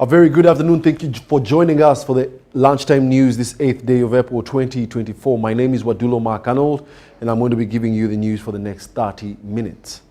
A very good afternoon. Thank you for joining us for the lunchtime news this 8th day of April 2024. My name is Wadulo Mark Arnold, and I'm going to be giving you the news for the next 30 minutes.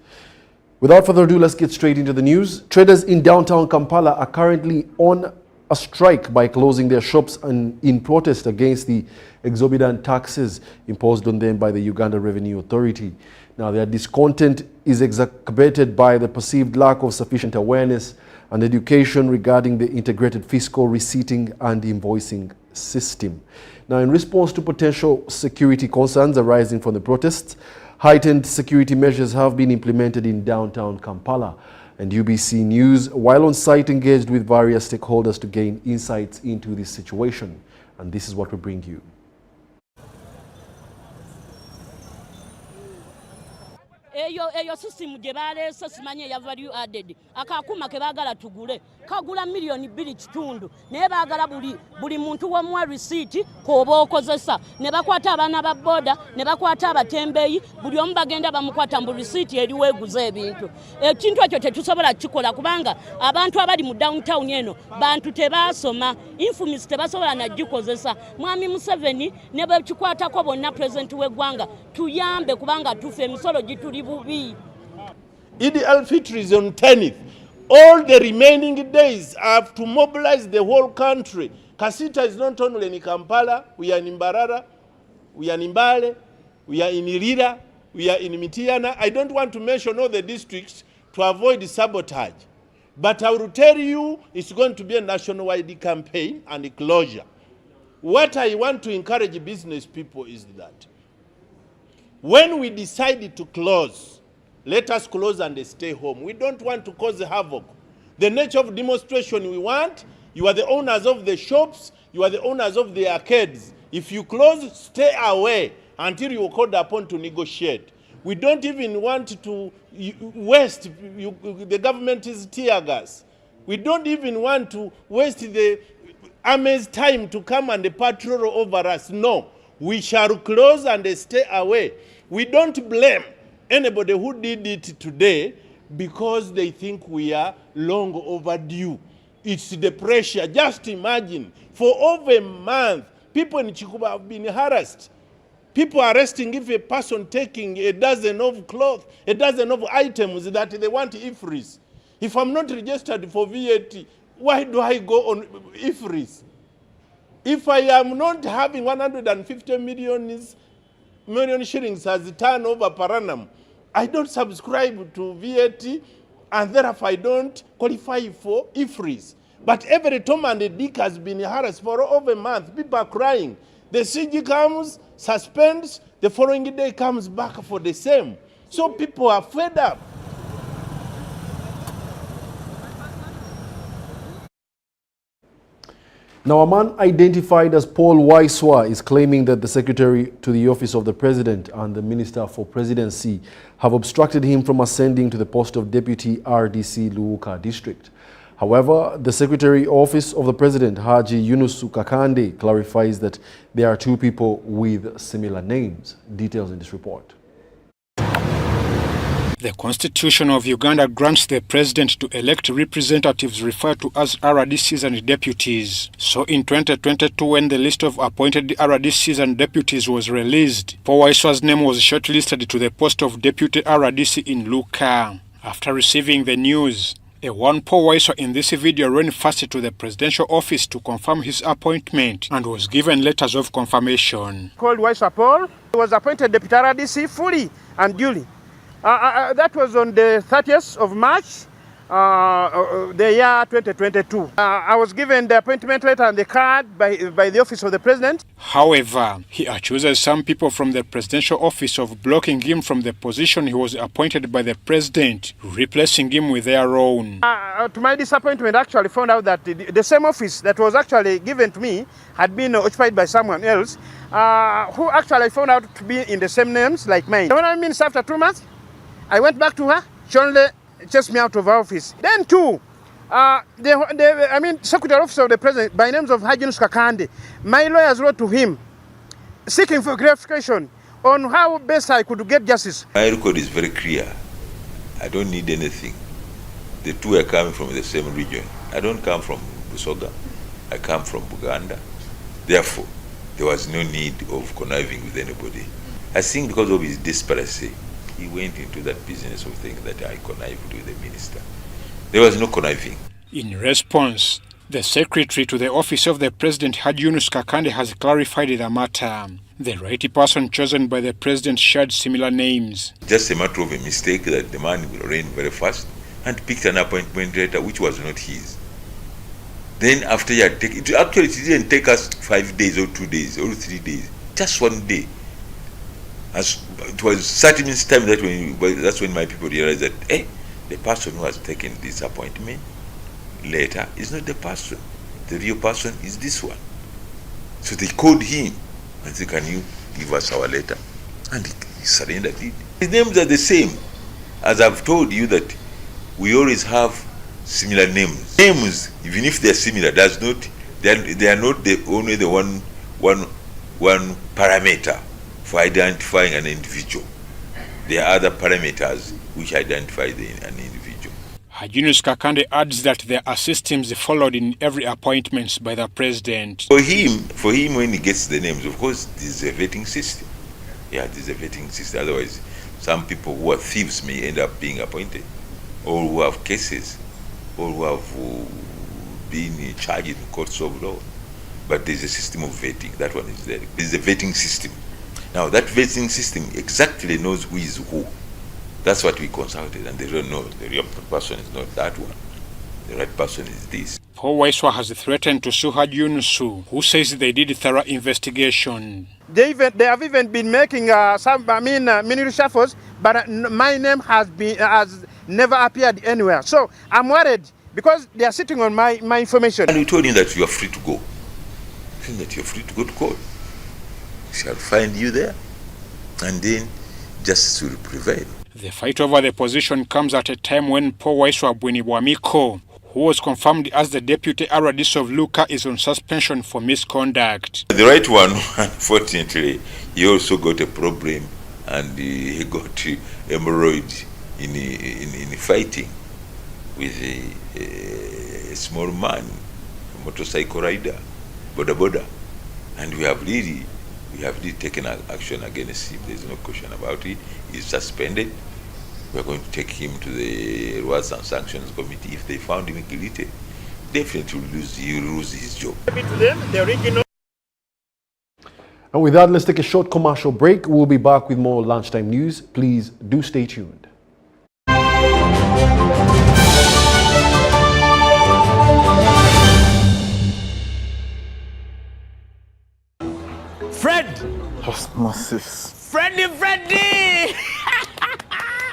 Without further ado, let's get straight into the news. Traders in downtown Kampala are currently on a strike by closing their shops in protest against the exorbitant taxes imposed on them by the Uganda Revenue Authority. Now, their discontent is exacerbated by the perceived lack of sufficient awareness and education regarding the integrated fiscal receipting and invoicing system. Now, in response to potential security concerns arising from the protests, heightened security measures have been implemented in downtown Kampala. And UBC News, while on site, engaged with various stakeholders to gain insights into this situation. And this is what we bring you. Eyo system gye baleese simanyi eya value added akakuuma ke baagala tugule kagula million 2.5 naye baagala buli muntu w'omuwa receipt k'oba okozesa ne bakwata abaana ba boda ne bakwata abatembeeyi buli omu bagenda bamukwata mu receipt eri weeguza ebintu ekintu ekyo tetusobola kikola kubanga abantu abali mu downtown eno bantu tebaasoma infomisi tebasobola nagikozesa mwami Museveni ne bekikwatako bonna president w'eggwanga tuyambe kubanga tufe emisolo gituli bubi. Eid al-Fitr is on 10th. All the remaining days I have to mobilize the whole country. Kasita is not only in Kampala, we are in Mbarara, we are in Mbale, we are in Irira, we are in Mitiana. I don't want to mention all the districts to avoid sabotage. But I will tell you it's going to be a nationwide campaign and a closure. What I want to encourage business people is that when we decided to close, let us close and stay home. We don't want to cause havoc. The nature of demonstration we want, you are the owners of the shops, you are the owners of the arcades. If you close, stay away until you are called upon to negotiate. We don't even want to waste the government's tear gas. We don't even want to waste the army's time to come and patrol over us. No, we shall close and stay away. We don't blame anybody who did it today because they think we are long overdue. It's the pressure. Just imagine, for over a month, people in Chikuba have been harassed. People are arresting if a person taking a dozen of clothes, a dozen of items that they want IFRIS. If I'm not registered for VAT, why do I go on IFRIS? If I am not having 150 million shillings as a turnover per annum, I don't subscribe to VAT and therefore I don't qualify for IFRIS. But every Tom and Dick has been harassed for over a month. People are crying. The CG comes, suspends, the following day comes back for the same. So people are fed up. Now, a man identified as Paul Waiswa is claiming that the Secretary to the Office of the President and the Minister for Presidency have obstructed him from ascending to the post of Deputy RDC Luuka District. However, the Secretary Office of the President, Haji Yunus Kakande, clarifies that there are two people with similar names. Details in this report. The Constitution of Uganda grants the President to elect representatives referred to as RDCs and deputies. So in 2022, when the list of appointed RDCs and deputies was released, Paul Waiswa's name was shortlisted to the post of Deputy RDC in Luuka. After receiving the news, a one Paul Waiswa in this video ran first to the presidential office to confirm his appointment and was given letters of confirmation. Called Waiswa Paul, he was appointed Deputy RDC fully and duly. That was on the 30th of March, the year 2022. I was given the appointment letter and the card by the Office of the President. However, he accuses some people from the presidential office of blocking him from the position he was appointed by the President, replacing him with their own. To my disappointment, I actually found out that the same office that was actually given to me had been occupied by someone else, who actually found out to be in the same names like mine. When I mean after 2 months, I went back to her. She only chased me out of her office. Then too, Secretary Office of the President, by names of Haji Yunus Kakande, my lawyers wrote to him seeking for clarification on how best I could get justice. My record is very clear. I don't need anything. The two are coming from the same region. I don't come from Busoga. I come from Buganda. Therefore, there was no need of conniving with anybody. I think because of his desperation, he went into that business of thinking that I connived with the minister. There was no conniving. In response, the secretary to the office of the president, Haji Yunus Kakande, has clarified the matter. The right person chosen by the president shared similar names. Just a matter of a mistake that the man ran very fast and picked an appointment letter which was not his. Then after he had taken it, actually it didn't take us 5 days or 2 days or 3 days, just 1 day. As it was 30 minutes time that's when my people realized that the person who has taken this appointment letter is not the person. The real person is this one. So they called him and said, can you give us our letter? And he surrendered it. His names are the same. As I've told you that we always have similar names. Names, even if they're similar, they are not only the one parameter for identifying an individual. There are other parameters which identify an individual. Haji Yunus Kakande adds that there are systems followed in every appointment by the president. For him, when he gets the names, of course, this is a vetting system. Yeah, this is a vetting system. Otherwise, some people who are thieves may end up being appointed, or who have cases, or who have been charged in courts of law. But there's a system of vetting. That one is there. There's a vetting system. Now, that vetting system exactly knows who is who. That's what we consulted, and they don't know. The real person is not that one. The right person is this. Paul Waiswa has threatened to sue Haji Yunus, who says they did a thorough investigation. They have even been making mini shuffles, but my name has never appeared anywhere. So I'm worried because they are sitting on my information. And we told him that you are free to go. That you are free to go to court. We shall find you there, and then justice will prevail. The fight over the position comes at a time when Paul Waiswa Bwinibwamiko, who was confirmed as the deputy RDC of Luka, is on suspension for misconduct. The right one, unfortunately, he also got a problem, and he got hemorrhoid in fighting with a small man, a motorcycle rider, boda, and we have really taken action against him. There's no question about it. He's suspended. We're going to take him to the Rewards and Sanctions Committee. If they found him guilty, definitely he'll lose his job. And with that, let's take a short commercial break. We'll be back with more lunchtime news. Please do stay tuned. Fred! Osmosis. Freddy!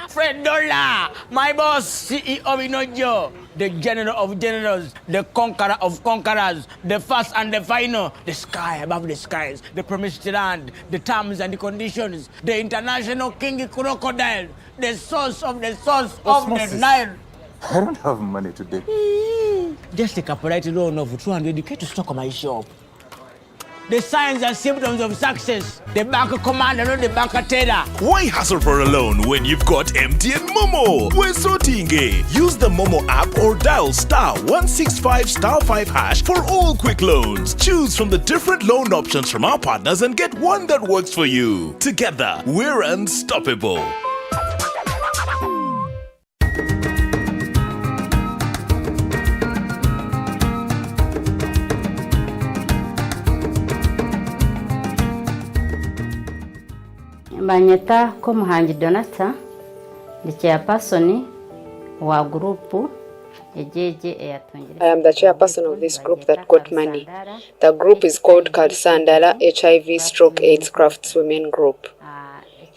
Fred Dollar, my boss, CEO Inojo, the general of generals, the conqueror of conquerors, the first and the final, the sky above the skies, the promised land, the terms and the conditions, the international king crocodile, the source of the Osmosis. the Nile. I don't have money today. Just take a polite loan of 200k to stock on my shop. The signs and symptoms of success. The bank commander, not the bank teller. Why hassle for a loan when you've got MTN Momo? We're sorting it. Use the Momo app or dial *165*5# for all quick loans. Choose from the different loan options from our partners and get one that works for you. Together, we're unstoppable. Banyeta ko Muhangi Donata, the chairperson wa group I am the chairperson of this group that got money. The group is called Kalsandala HIV/AIDS Craftswomen Group.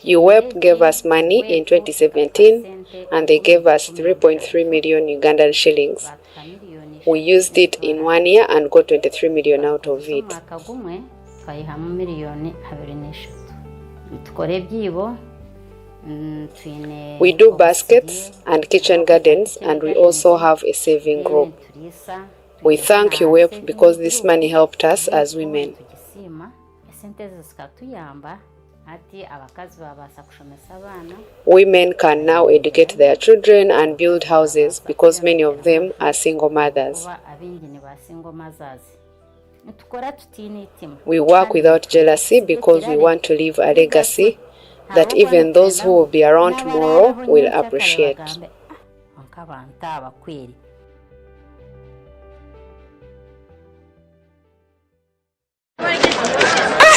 UWEP gave us money in 2017 and they gave us 3.3 million Ugandan shillings. We used it in 1 year and got 23 million out of it. We do baskets and kitchen gardens, and we also have a saving group. We thank UWEP because this money helped us as women. Women can now educate their children and build houses because many of them are single mothers. We work without jealousy because we want to leave a legacy that even those who will be around tomorrow will appreciate.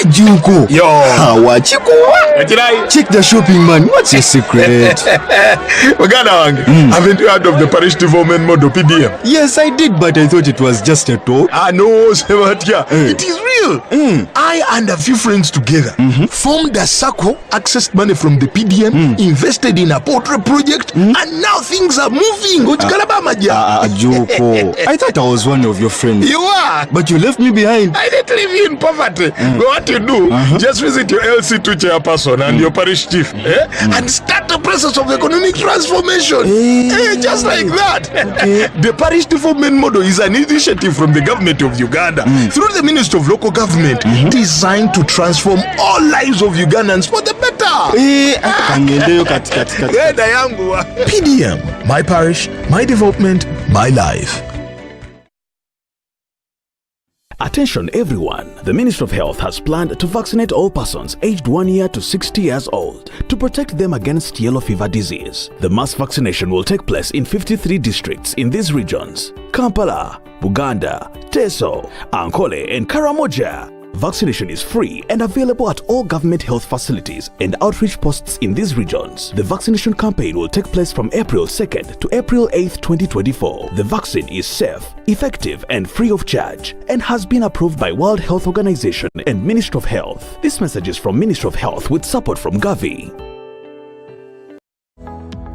Juko. Yo. Check the shopping, man. What's your secret? Haven't you heard of the Parish development model PDM? Yes, I did, but I thought it was just a talk. No, Sebatia. It is real. I and a few friends together formed a circle, accessed money from the PDM, invested in a portrait project, and now things are moving. Juko. I thought I was one of your friends. You are. But you left me behind. I didn't leave you in poverty. What you do, just visit your LC2 chairperson and your parish chief and start the process of economic transformation. Just like that. The Parish development model is an initiative from the government of Uganda through the Ministry of Local Government designed to transform all lives of Ugandans for the better. PDM, my parish, my development, my life. Attention everyone, the Ministry of Health has planned to vaccinate all persons aged 1 year to 60 years old to protect them against yellow fever disease. The mass vaccination will take place in 53 districts in these regions: Kampala, Buganda, Teso, Ankole and Karamoja. Vaccination is free and available at all government health facilities and outreach posts in these regions. The vaccination campaign will take place from April 2nd to April 8th, 2024. The vaccine is safe, effective and free of charge and has been approved by World Health Organization and Ministry of Health. This message is from Ministry of Health with support from Gavi.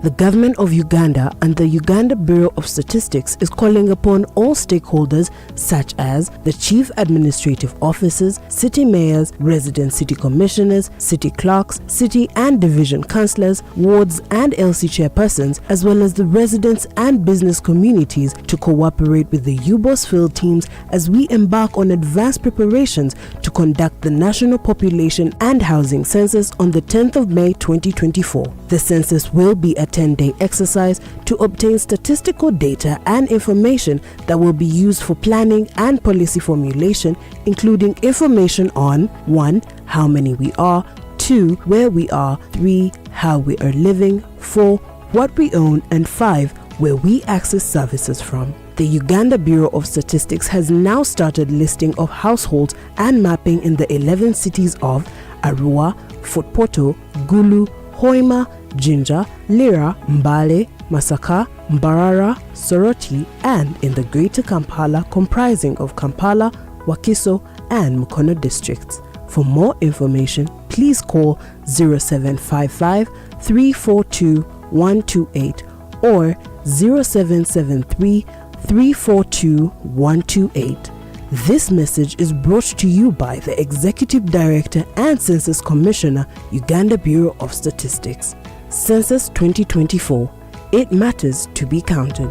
The government of Uganda and the Uganda Bureau of Statistics is calling upon all stakeholders such as the chief administrative officers, city mayors, resident city commissioners, city clerks, city and division councillors, wards and LC chairpersons, as well as the residents and business communities to cooperate with the UBOS field teams as we embark on advanced preparations to conduct the National Population and Housing Census on the 10th of May 2024. The census will be a 10-day exercise to obtain statistical data and information that will be used for planning and policy formulation, including information on 1. How many we are, 2. Where we are, 3. How we are living, 4. What we own, and 5. Where we access services from. The Uganda Bureau of Statistics has now started listing of households and mapping in the 11 cities of Arua, Fort Portal, Gulu, Hoima, Jinja, Lira, Mbale, Masaka, Mbarara, Soroti, and in the Greater Kampala comprising of Kampala, Wakiso, and Mukono districts. For more information, please call 0755 342 128 or 0773 342 128. This message is brought to you by the Executive Director and Census Commissioner, Uganda Bureau of Statistics. Census 2024. It matters to be counted.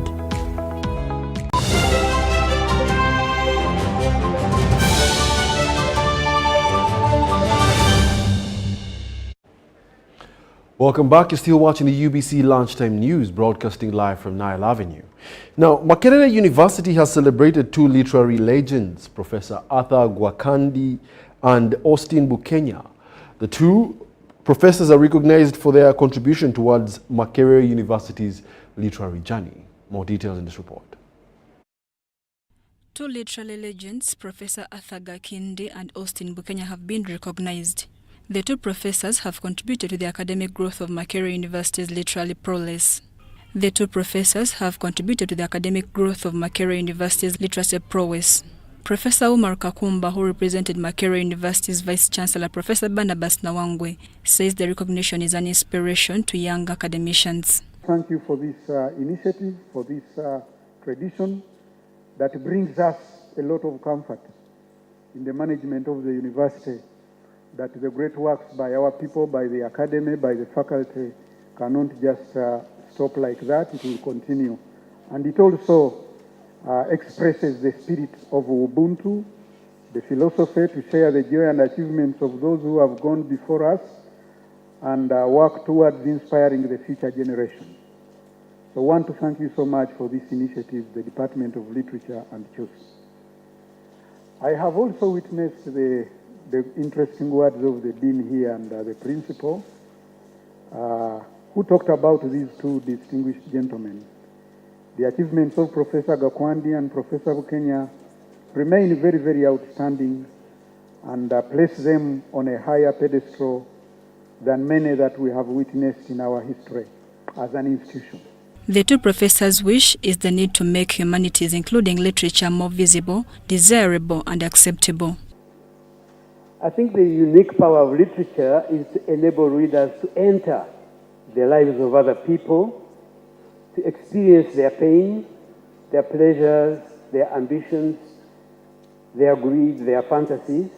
Welcome back. You're still watching the UBC Lunchtime News, broadcasting live from Nile Avenue. Now, Makerere University has celebrated two literary legends, Professor Arthur Gwakandi and Austin Bukenya. The two professors are recognized for their contribution towards Makerere University's literary journey. More details in this report. Two literary legends, Professor Arthur Gwakandi and Austin Bukenya, have been recognized. The two professors have contributed to the academic growth of Makerere University's literary prowess. The two professors have contributed to the academic growth of Makerere University's literacy prowess. Professor Umar Kakumba, who represented Makerere University's Vice-Chancellor Professor Barnabas Nawangwe, says the recognition is an inspiration to young academicians. Thank you for this initiative, for this tradition that brings us a lot of comfort in the management of the university, that the great works by our people, by the academy, by the faculty cannot just stop like that. It will continue. And it also expresses the spirit of Ubuntu, the philosophy to share the joy and achievements of those who have gone before us and work towards inspiring the future generations. So I want to thank you so much for this initiative, the Department of Literature and Choice. I have also witnessed the interesting words of the Dean here and the Principal, who talked about these two distinguished gentlemen. The achievements of Professor Gakwandi and Professor Bukenya remain very, very outstanding and place them on a higher pedestal than many that we have witnessed in our history as an institution. The two professors' wish is the need to make humanities, including literature, more visible, desirable, and acceptable. I think the unique power of literature is to enable readers to enter the lives of other people, to experience their pain, their pleasures, their ambitions, their greed, their fantasies.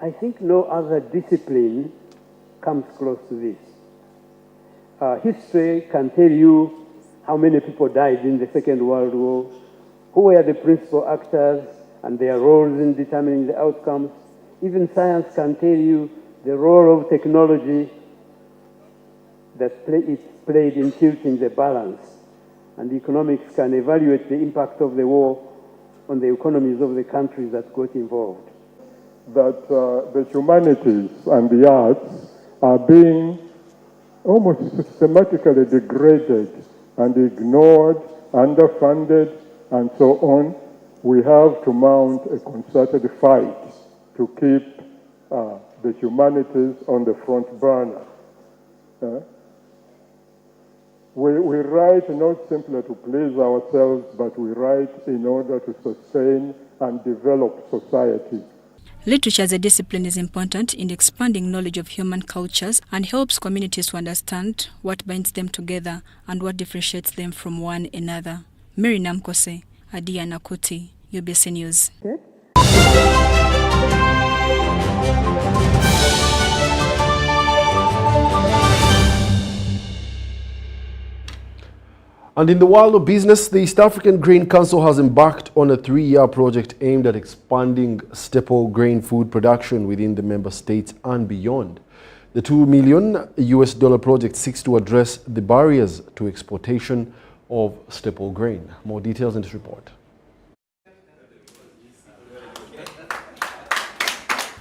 I think no other discipline comes close to this. History can tell you how many people died in the Second World War, who were the principal actors and their roles in determining the outcomes. Even science can tell you the role of technology that it played in tilting the balance. And economics can evaluate the impact of the war on the economies of the countries that got involved. That the humanities and the arts are being almost systematically degraded and ignored, underfunded, and so on. We have to mount a concerted fight to keep the humanities on the front burner. We write not simply to please ourselves, but we write in order to sustain and develop society. Literature as a discipline is important in expanding knowledge of human cultures and helps communities to understand what binds them together and what differentiates them from one another. Mary Namkose, Adia Nakuti, UBC News. And in the world of business, the East African Grain Council has embarked on a 3-year project aimed at expanding staple grain food production within the member states and beyond. The $2 million project seeks to address the barriers to exportation of staple grain. More details in this report.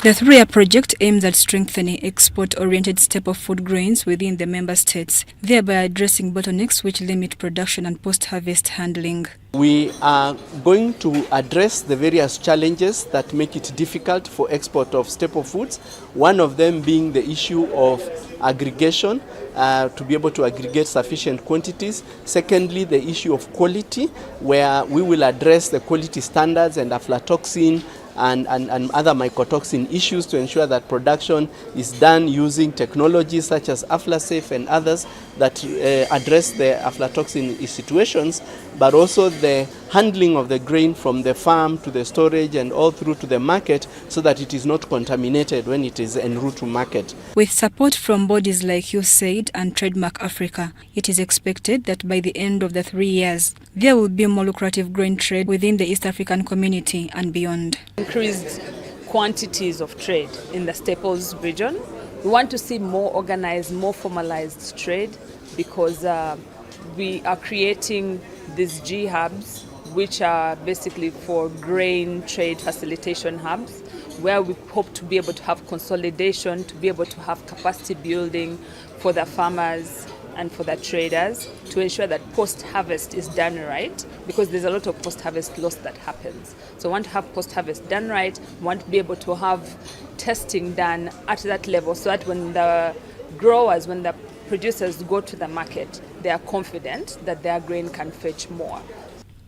The 3-year project aims at strengthening export-oriented staple food grains within the member states, thereby addressing bottlenecks which limit production and post-harvest handling. We are going to address the various challenges that make it difficult for export of staple foods, one of them being the issue of aggregation, to be able to aggregate sufficient quantities. Secondly, the issue of quality, where we will address the quality standards and aflatoxin and other mycotoxin issues to ensure that production is done using technologies such as AflaSafe and others that address the aflatoxin situations, but also the handling of the grain from the farm to the storage and all through to the market so that it is not contaminated when it is en route to market. With support from bodies like USAID and Trademark Africa, it is expected that by the end of the 3 years, there will be more lucrative grain trade within the East African community and beyond. Increased quantities of trade in the staples region. We want to see more organized, more formalized trade because we are creating these G hubs, which are basically for grain trade facilitation hubs, where we hope to be able to have consolidation, to be able to have capacity building for the farmers and for the traders to ensure that post-harvest is done right, because there's a lot of post-harvest loss that happens. So we want to have post-harvest done right, we want to be able to have testing done at that level so that when the growers, when the producers go to the market, they are confident that their grain can fetch more.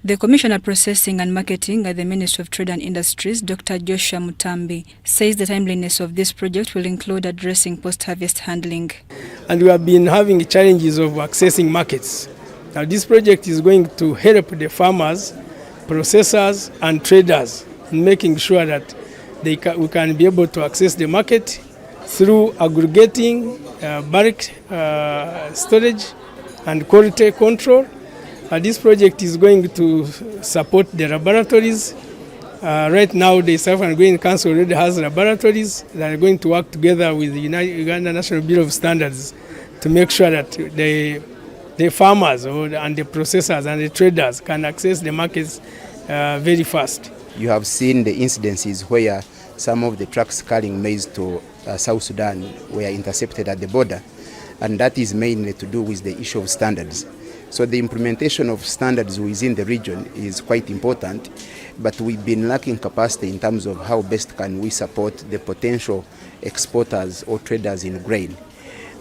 The Commissioner Processing and Marketing at the Ministry of Trade and Industries, Dr. Joshua Mutambi, says the timeliness of this project will include addressing post-harvest handling. And we have been having challenges of accessing markets. Now this project is going to help the farmers, processors and traders in making sure that we can be able to access the market through aggregating, bulk storage and quality control. This project is going to support the laboratories Right now, the South African Grain Council already has laboratories that are going to work together with the Uganda National Bureau of Standards to make sure that the farmers and the processors and the traders can access the markets very fast. You have seen the incidences where some of the trucks carrying maize to South Sudan were intercepted at the border, and that is mainly to do with the issue of standards. So the implementation of standards within the region is quite important, but we've been lacking capacity in terms of how best can we support the potential exporters or traders in grain.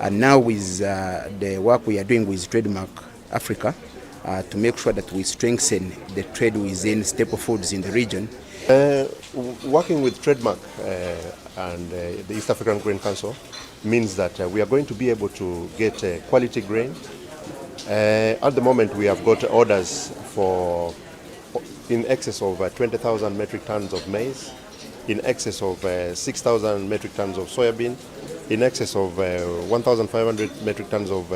And now with the work we are doing with Trademark Africa to make sure that we strengthen the trade within staple foods in the region. Working with Trademark and the East African Grain Council means that we are going to be able to get quality grain. At the moment we have got orders for in excess of 20,000 metric tons of maize, in excess of 6,000 metric tons of soybean, in excess of 1,500 metric tons of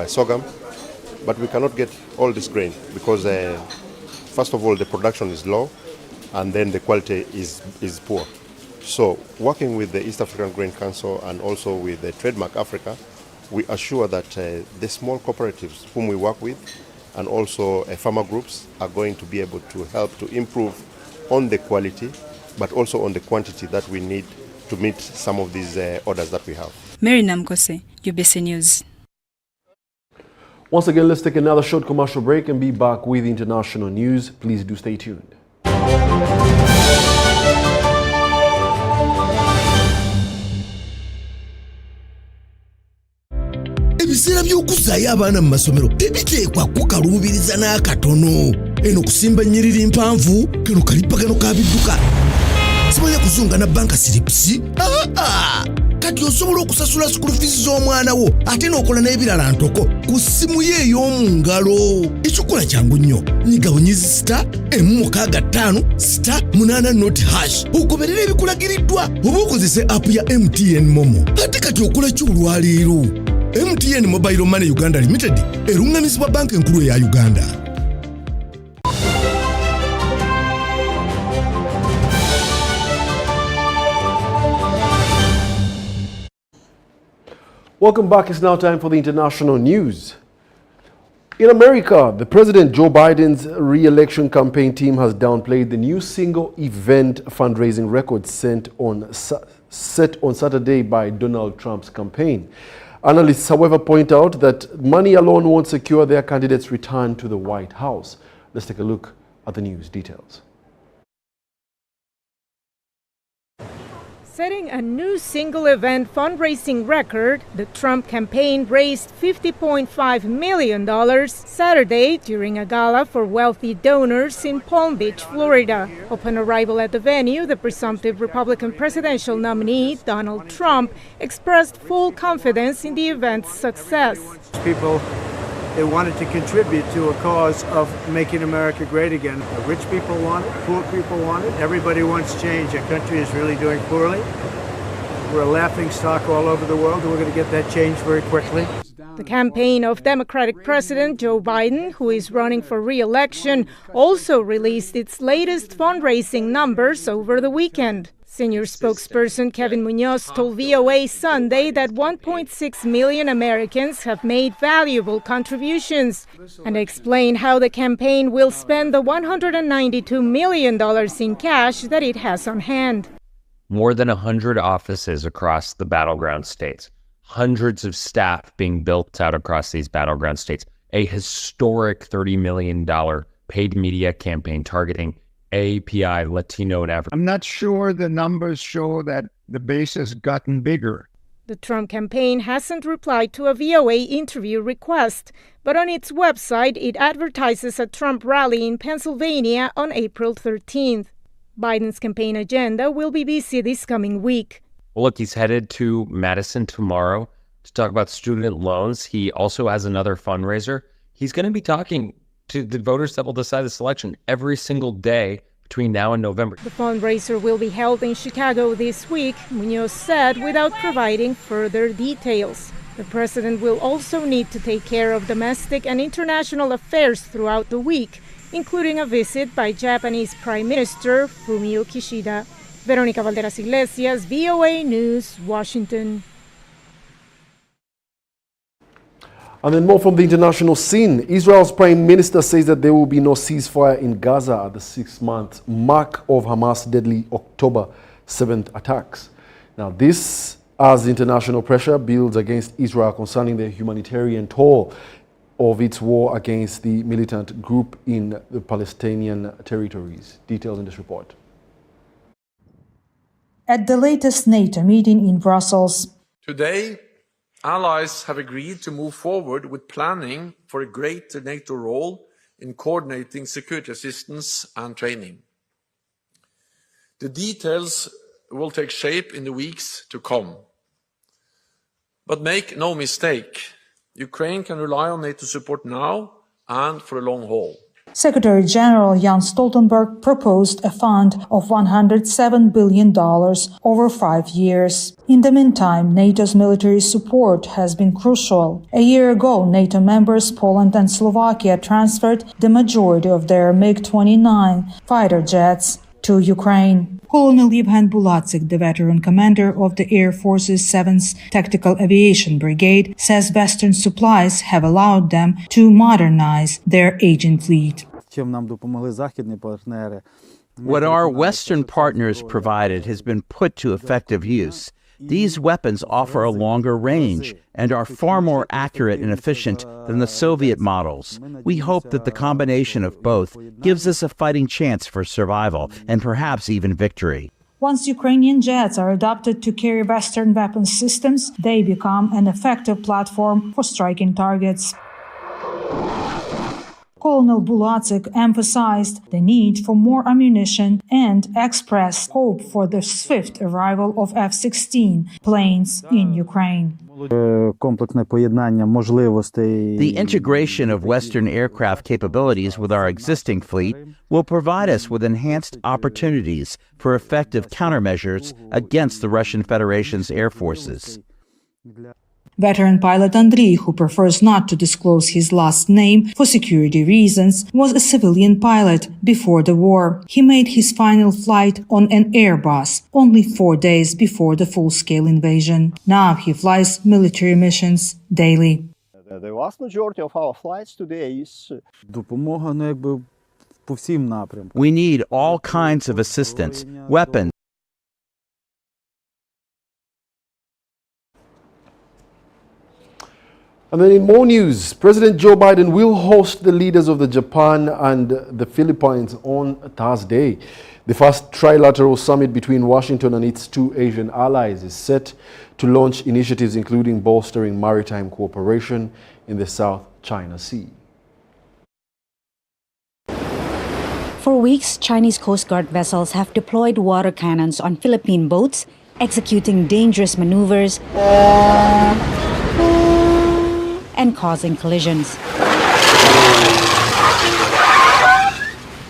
sorghum. But we cannot get all this grain because first of all the production is low and then the quality is poor. So working with the East African Grain Council and also with the Trademark Africa, we assure that the small cooperatives whom we work with and also farmer groups are going to be able to help to improve on the quality but also on the quantity that we need to meet some of these orders that we have. Mary Namkose, UBC News. Once again, let's take another short commercial break and be back with international news. Please do stay tuned. Ebiseera by'okuzaayo abaana mu masomero tebiteekwa kukaluubiriza n'akatono. Eno kusimba nnyiriri mpanvu kano kalippagano ka bidduka. Simanya kuzunga na banka siripsi. Kati osobola okusasula school fees z'omwana wo ate n'okola n'ebirala ntoko ku ssimu ye ey'omu ngalo. Ekikola kyangu nnyo. Nyiga bunyizi *165*8 ogoberera ebikulagiriddwa oba okozese app ya MTN Momo. Ate kati okola ki olwaleero? MTN Mobile Money Uganda Limited erungamizibwa banka enkulu eya Uganda. Welcome back. It's now time for the international news. In America, the President Joe Biden's re-election campaign team has downplayed the new single-event fundraising record set on Saturday by Donald Trump's campaign. Analysts, however, point out that money alone won't secure their candidate's return to the White House. Let's take a look at the news details. Setting a new single-event fundraising record, the Trump campaign raised $50.5 million Saturday during a gala for wealthy donors in Palm Beach, Florida. Upon arrival at the venue, the presumptive Republican presidential nominee, Donald Trump, expressed full confidence in the event's success. People, they wanted to contribute to a cause of making America great again. The rich people want it, poor people want it, everybody wants change. Our country is really doing poorly. We're a laughing stock all over the world, and we're going to get that change very quickly. The campaign of Democratic President Joe Biden, who is running for re-election, also released its latest fundraising numbers over the weekend. Senior spokesperson Kevin Munoz told VOA Sunday that 1.6 million Americans have made valuable contributions and explained how the campaign will spend the $192 million in cash that it has on hand. More than 100 offices across the battleground states, hundreds of staff being built out across these battleground states, a historic $30 million paid media campaign targeting API, Latino, and African. I'm not sure the numbers show that the base has gotten bigger. The Trump campaign hasn't replied to a VOA interview request, but on its website it advertises a Trump rally in Pennsylvania on April 13th. Biden's campaign agenda will be busy this coming week. Well, look, he's headed to Madison tomorrow to talk about student loans. He also has another fundraiser. He's going to be talking to the voters that will decide this election every single day between now and November. The fundraiser will be held in Chicago this week, Munoz said, without providing further details. The president will also need to take care of domestic and international affairs throughout the week, including a visit by Japanese Prime Minister Fumio Kishida. Veronica Valderas Iglesias, VOA News, Washington. And then more from the international scene. Israel's Prime Minister says that there will be no ceasefire in Gaza at the 6-month mark of Hamas' deadly October 7th attacks. Now, this as international pressure builds against Israel concerning the humanitarian toll of its war against the militant group in the Palestinian territories. Details in this report. At the latest NATO meeting in Brussels. Today, allies have agreed to move forward with planning for a greater NATO role in coordinating security assistance and training. The details will take shape in the weeks to come. But make no mistake, Ukraine can rely on NATO support now and for the long haul. Secretary General Jens Stoltenberg proposed a fund of $107 billion over 5 years. In the meantime, NATO's military support has been crucial. A year ago, NATO members Poland and Slovakia transferred the majority of their MiG-29 fighter jets to Ukraine. Colonel Yevhen Bulatsyk, the veteran commander of the Air Force's 7th Tactical Aviation Brigade, says Western supplies have allowed them to modernize their aging fleet. What our Western partners provided has been put to effective use. These weapons offer a longer range and are far more accurate and efficient than the Soviet models. We hope that the combination of both gives us a fighting chance for survival and perhaps even victory. Once Ukrainian jets are adopted to carry Western weapons systems, they become an effective platform for striking targets. Colonel Bulatsyk emphasized the need for more ammunition and expressed hope for the swift arrival of F-16 planes in Ukraine. The integration of Western aircraft capabilities with our existing fleet will provide us with enhanced opportunities for effective countermeasures against the Russian Federation's air forces. Veteran pilot Andriy, who prefers not to disclose his last name for security reasons, was a civilian pilot before the war. He made his final flight on an Airbus only 4 days before the full-scale invasion. Now he flies military missions daily. The vast majority of our flights today is We need all kinds of assistance, weapons. And then in more news, President Joe Biden will host the leaders of Japan and the Philippines on Thursday. The first trilateral summit between Washington and its 2 Asian allies is set to launch initiatives including bolstering maritime cooperation in the South China Sea. For weeks, Chinese Coast Guard vessels have deployed water cannons on Philippine boats, executing dangerous maneuvers and causing collisions.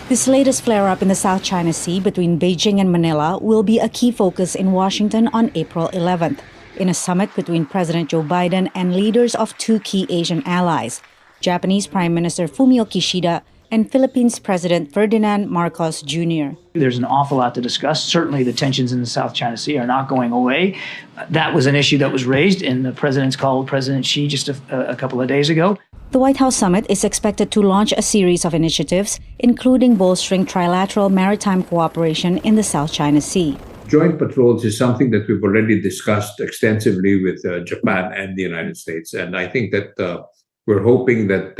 This latest flare-up in the South China Sea between Beijing and Manila will be a key focus in Washington on April 11th, in a summit between President Joe Biden and leaders of 2 key Asian allies, Japanese Prime Minister Fumio Kishida and Philippines President Ferdinand Marcos Jr. There's an awful lot to discuss. Certainly the tensions in the South China Sea are not going away. That was an issue that was raised in the president's call with President Xi just a couple of days ago. The White House summit is expected to launch a series of initiatives, including bolstering trilateral maritime cooperation in the South China Sea. Joint patrols is something that we've already discussed extensively with Japan and the United States. And I think that we're hoping that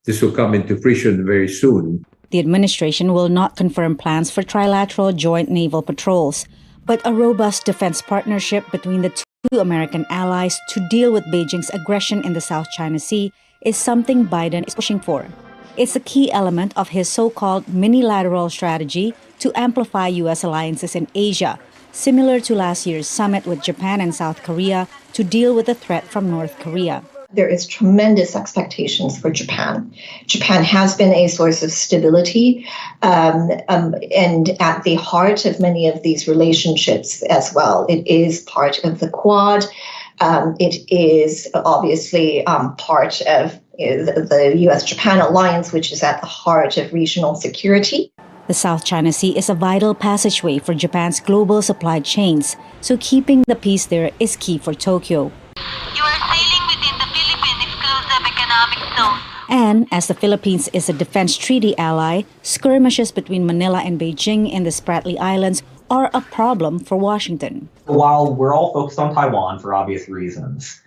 this will come into fruition very soon. The administration will not confirm plans for trilateral joint naval patrols, but a robust defense partnership between the 2 American allies to deal with Beijing's aggression in the South China Sea is something Biden is pushing for. It's a key element of his so-called minilateral strategy to amplify U.S. alliances in Asia, similar to last year's summit with Japan and South Korea to deal with the threat from North Korea. There is tremendous expectations for Japan. Japan has been a source of stability and at the heart of many of these relationships as well. It is part of the Quad. It is obviously part of the US-Japan alliance, which is at the heart of regional security. The South China Sea is a vital passageway for Japan's global supply chains, so keeping the peace there is key for Tokyo. You are sailing within the Philippine Exclusive Economic Zone. And as the Philippines is a defense treaty ally, skirmishes between Manila and Beijing in the Spratly Islands are a problem for Washington. While we're all focused on Taiwan for obvious reasons,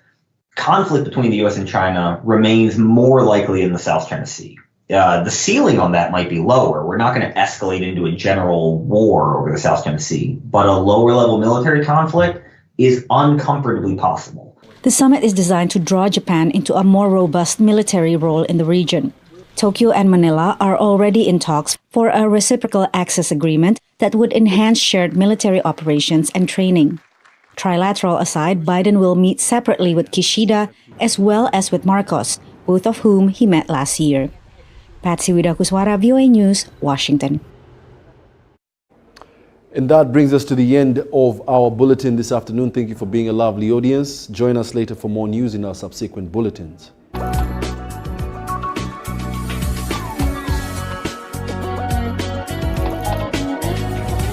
conflict between the U.S. and China remains more likely in the South China Sea. The ceiling on that might be lower. We're not going to escalate into a general war over the South China Sea, but a lower-level military conflict is uncomfortably possible. The summit is designed to draw Japan into a more robust military role in the region. Tokyo and Manila are already in talks for a reciprocal access agreement that would enhance shared military operations and training. Trilateral aside, Biden will meet separately with Kishida as well as with Marcos, both of whom he met last year. Patsy Widakuswara, VOA News, Washington. And that brings us to the end of our bulletin this afternoon. Thank you for being a lovely audience. Join us later for more news in our subsequent bulletins.